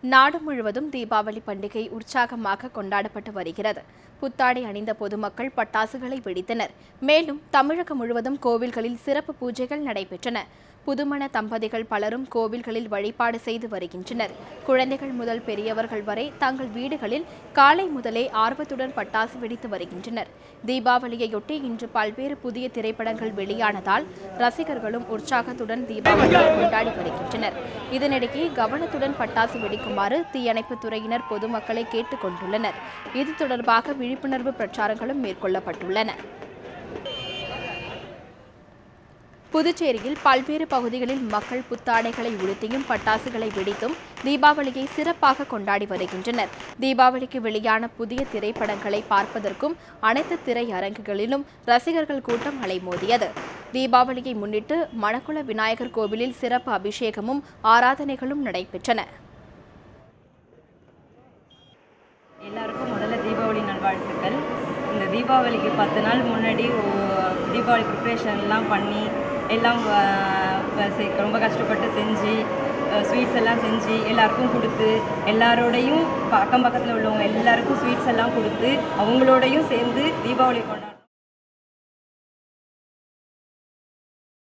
நாடு முழுவதும் தீபாவளி பண்டிகை உற்சாகமாக கொண்டாடப்பட்டு வருகிறது. புத்தாடை அணிந்த பொதுமக்கள் பட்டாசுகளை வெடித்தனர். மேலும் தமிழகம் முழுவதும் கோவில்களில் சிறப்பு பூஜைகள் நடைபெற்றன. புதுமண தம்பதிகள் பலரும் கோவில்களில் வழிபாடு செய்து வருகின்றனர். குழந்தைகள் முதல் பெரியவர்கள் வரை தங்கள் வீடுகளில் காலை முதலே ஆர்வத்துடன் பட்டாசு வெடித்து வருகின்றனர். தீபாவளியையொட்டி இன்று பல்வேறு புதிய திரைப்படங்கள் வெளியானதால் ரசிகர்களும் உற்சாகத்துடன் தீபாவளியை கொண்டாடி வருகின்றனர். இதனிடையே கவனத்துடன் பட்டாசு வெடிக்குமாறு தீயணைப்புத் துறையினர் பொதுமக்களை கேட்டுக் கொண்டுள்ளனர். இது தொடர்பாக விழிப்புணர்வு பிரச்சாரங்களும் மேற்கொள்ளப்பட்டுள்ளன. புதுச்சேரியில் பல்வேறு பகுதிகளில் மக்கள் புத்தாடைகளை உடுத்தியும் பட்டாசுகளை வெடித்தும் தீபாவளியை சிறப்பாக கொண்டாடி வருகின்றனர். தீபாவளிக்கு வெளியான புதிய திரைப்படங்களை பார்ப்பதற்கும் அனைத்து திரையரங்குகளிலும் ரசிகர்கள் கூட்டம் அலைமோதியது. தீபாவளியை முன்னிட்டு மணக்குள விநாயகர் கோவிலில் சிறப்பு அபிஷேகமும் ஆராதனைகளும் நடைபெற்றன. எல்லாருக்கும் முதல்ல தீபாவளி நல்வாழ்த்துக்கள். இந்த தீபாவளிக்கு 10 நாள் முன்னாடி தீபாவளி ப்ரிப்ரேஷன்லாம் பண்ணி எல்லாம் ரொம்ப கஷ்டப்பட்டு செஞ்சு ஸ்வீட்ஸ் எல்லாம் செஞ்சு எல்லாருக்கும் கொடுத்து எல்லாரோடையும் அக்கம் பக்கத்தில் உள்ளவங்க எல்லாருக்கும் ஸ்வீட்ஸ் எல்லாம் கொடுத்து அவங்களோடையும் சேர்ந்து தீபாவளி கொண்டாடுறோம்.